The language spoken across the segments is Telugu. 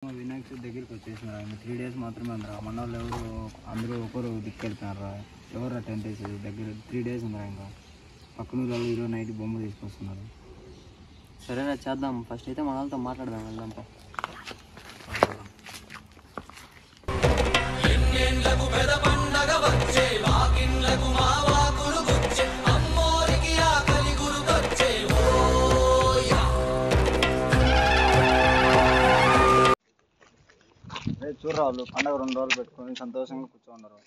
వినాయక చవితి దగ్గరికి వచ్చేసినారా 3 days మాత్రమే ఉందిరా. మన వాళ్ళు ఎవరు అందరూ ఒకరు దిక్కెళ్తున్నారా. ఎవరు టెంట్ వేసేది దగ్గర 3 days ఉందిరా. ఇంకా పక్కన వాళ్ళు ఈరోజు నైట్ బొమ్మ తీసుకొస్తున్నారు. సరేనా చేద్దాం. ఫస్ట్ అయితే మన వాళ్ళతో మాట్లాడదాం. వెళ్దాంపా. చూడరా వాళ్ళు పండగ 2 రోజులు పెట్టుకొని సంతోషంగా కూర్చోన్నారు.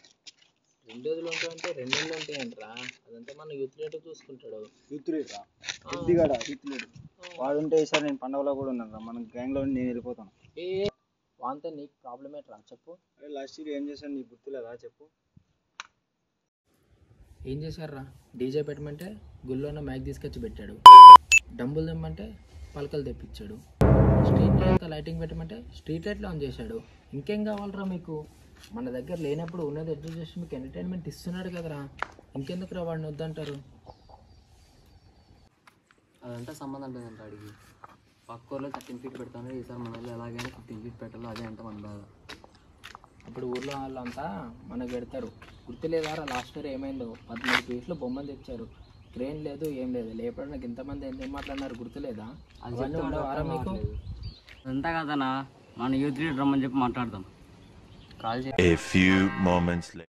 2 రోజులు ఉంటాయంటే 2 నెలలు ఉంటాయంటరా. అదంతా మన యూత్ లీడర్ చూసుకుంటాడు. యూత్ లీడరా? బుద్ధిగాడ యూత్ లీడర్ వాడుంటే ఈసారి నేను పండగలో కూడా ఉన్నాను. మన గ్యాంగ్లో నేను వెళ్ళిపోతాను. వాంతే నీకు ప్రాబ్లం ఏంట్రా చెప్పు. లాస్ట్ ఇయర్ ఏం చేశాను నీకు గుర్తులేదా చెప్పు. ఏం చేశారా? డీజే పెట్టమంటే గుళ్ళోన మైక్ తీసుకొచ్చి పెట్టాడు. డంబులు తెమ్మంటే పలకలు తెప్పించాడు. స్ట్రీట్ లైట్ లైటింగ్ పెట్టమంటే స్ట్రీట్ లైట్లు ఆన్ చేశాడు. ఇంకేం కావాలరా మీకు? మన దగ్గర లేనప్పుడు ఉన్నది అడ్జస్ట్ చేసి మీకు ఎంటర్టైన్మెంట్ ఇస్తున్నాడు కదరా. ఇంకెందుకురా వాడిని వద్దంటారు? అదంతా సంబంధం లేదంట అడిగి. పక్కూర్లో 13 feet పెడతాను. ఈసారి మన వాళ్ళు ఎలాగైనా 15 feet పెట్టాలో అదే అంట మన బాధ. అప్పుడు ఊర్లో వాళ్ళంతా మనకు పెడతారు. గుర్తులేదారా లాస్ట్ ఇయర్ ఏమైందో? 13 feet బొమ్మలు తెచ్చారు. ట్రైన్ లేదు ఏం లేదు. లేపడానికి ఇంతమంది ఏం మాట్లాడినారు గుర్తులేదా? అవన్నీ ఉండవారా మీకు? అంతా కదనా మన యూత్ లీడర్ రమ్మని చెప్పి మాట్లాడదాం. కాల్ చేసి A few moments later.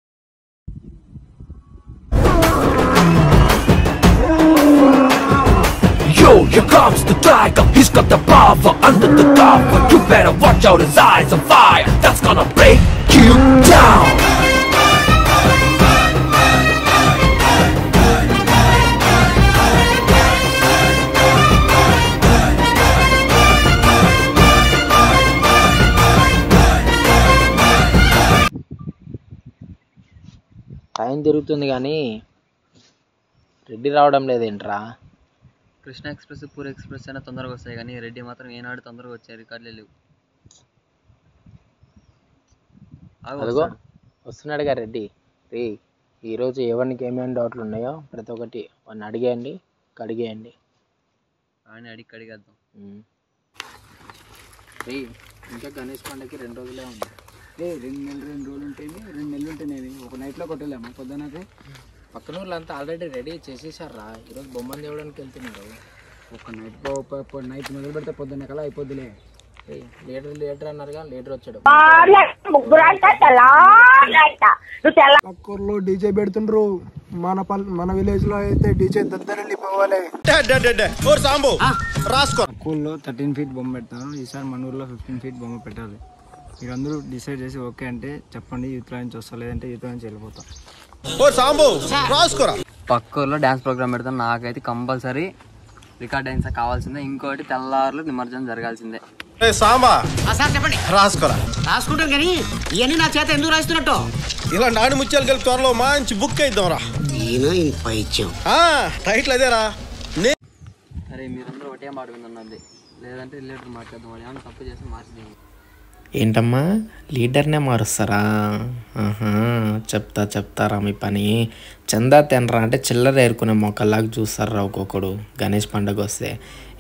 Yo, here comes the tiger. He's got the power under the cover. You better watch out, his eyes on fire. That's gonna break you down. Time తిరుగుతుంది కానీ రెడ్డి రావడం లేదేంట్రా? కృష్ణ ఎక్స్ప్రెస్ పూర్ ఎక్స్ప్రెస్ అయినా తొందరగా వస్తాయి కానీ రెడ్డి మాత్రం ఏనాడు తొందరగా వచ్చాయి. రికార్డులే లేవు. అదిగో వస్తున్నాడుగా రెడ్డి. రే ఈరోజు ఎవరికి ఏమేమి డౌట్లు ఉన్నాయో ప్రతి ఒక్కటి వాడిని అడిగేయండి, కడిగేయండి. ఆయన అడిగి కడిగేద్దాం. రే ఇంకా గణేష్ పండుగకి 2 రోజులే ఉంది. 2 రోజులు ఉంటేనే 2 నెలలు ఉంటేనేవి ఒక నైట్లో కొట్టలేమా పొద్దునకి? పక్కన వాళ్ళంతా ఆల్రెడీ రెడీ చేసేసారా. ఈరోజు బొమ్మలు తేవడానికి వెళ్తున్నారు. ఒక నైట్ మొదలు పెడితే పొద్దున్న కల్లా అయిపోద్దిలే. లీటర్ అన్నారుగా, లీటర్ వచ్చాడు. పక్కూర్లో డీజే పెడుతుండ్రు. మన విలేజ్ లో అయితే డీజే దద్దరెళ్ళిపోవాలి. పక్కూర్లో 13 feet బొమ్మ పెడతాను. ఈసారి మన ఊర్లో 15 feet బొమ్మ పెట్టాలి. మీరందరూ డిసైడ్ చేసి ఓకే అంటే చెప్పండి. యూత్ నుంచి వస్తా, లేదంటే యూత్ నుంచి వెళ్ళిపోతాం. పక్కూర్లో డ్యాన్స్ ప్రోగ్రామ్ పెడతాను. నాకైతే కంపల్సరీ రికార్డ్ డ్యాన్స్ కావాల్సిందే. ఇంకోటి తెల్లారులు నిమజ్జనం జరగాల్సిందే. చెప్పండి. రాసుకుంటాను కానీ ఇవన్నీ నా చేత ఎందుకు రాస్తున్నట్టు? ఇలా నాడు ముత్యాలు కలిపి త్వరలో మంచి బుక్ అయిద్దాంరా. టైటిల్ అదేరా. సరే మీరందరూ ఒకటే మాట విన్నది, లేదంటే లీడర్ మాట్లాడదాం. వాడు ఏమైనా తప్పు చేసి మార్చేది. ఏంటమ్మా లీడర్నే మారుస్తారా? చెప్తారా మీ పని. చందా తినరా అంటే చిల్లర ఏరుకునే మొక్కల్లాగా చూస్తారా ఒక్కొక్కడు గణేష్ పండుగ వస్తే.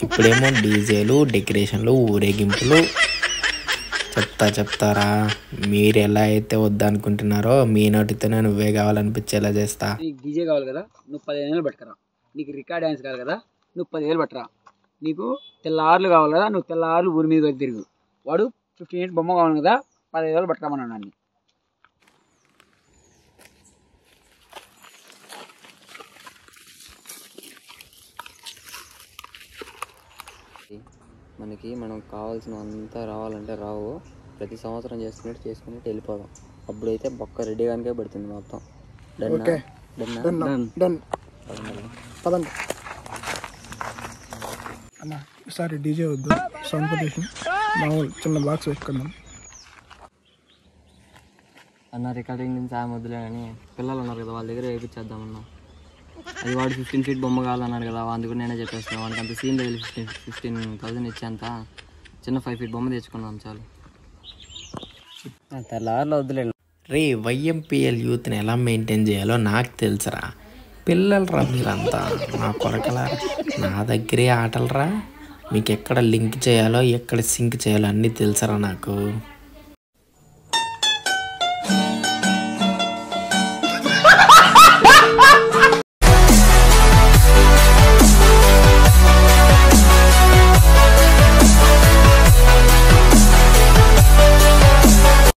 ఇప్పుడేమో డీజేలు, డెకరేషన్లు, ఊరేగింపులు. చెప్తారా. మీరు ఎలా అయితే వద్దనుకుంటున్నారో మీ నోటితోనే నువ్వే కావాలనిపించేలా చేస్తా. నీకు డీజే కావాలి కదా, నువ్వు 15,000 పట్టుకురా. నీకు రికార్డ్ డ్యాన్స్ కావాలి కదా, నువ్వు 10,000 పట్టురా. నీకు తెల్లారులు కావాలి కదా, నువ్వు తెల్లారులు ఊరి మీద తిరుగు. వాడు 15 feet బొమ్మ కావాలి కదా, 15,000 పట్టుకోమన్నాను నన్ను. మనం కావాల్సిన అంతా రావాలంటే రావు. ప్రతి సంవత్సరం చేసుకుని వెళ్ళిపోదాం. అప్పుడైతే బొక్క రెడీగానే పడుతుంది మొత్తం. అన్న ఈసారి డీజే వద్దు, సౌండ్ పొల్యూషన్. మామూలు చిన్న బాక్స్ పెట్టుకున్నాం అన్న. రికార్డింగ్ నుంచి సాయం వద్దులే కానీ పిల్లలు ఉన్నారు కదా, వాళ్ళ దగ్గర వేయించేద్దామన్నా. అది వాడు 15 feet బొమ్మ కావాలన్నాడు కదా, అందుకు నేనే చెప్పేస్తున్నాను. వాడికి అంత సీన్ లేదు. 15,000 ఇచ్చేంత చిన్న 5 feet బొమ్మ తెచ్చుకున్నాం చాలు. తెల్లారులో వద్దులే. రే వైఎంపీఎల్ యూత్ని ఎలా మెయింటైన్ చేయాలో నాకు తెలుసురా. పిల్లలరా మీరంతా, నా కొరకలా. నా దగ్గరే ఆటలరా. మీకు ఎక్కడ లింక్ చేయాలో ఎక్కడ సింక్ చేయాలో అన్నీ తెలుసరా నాకు.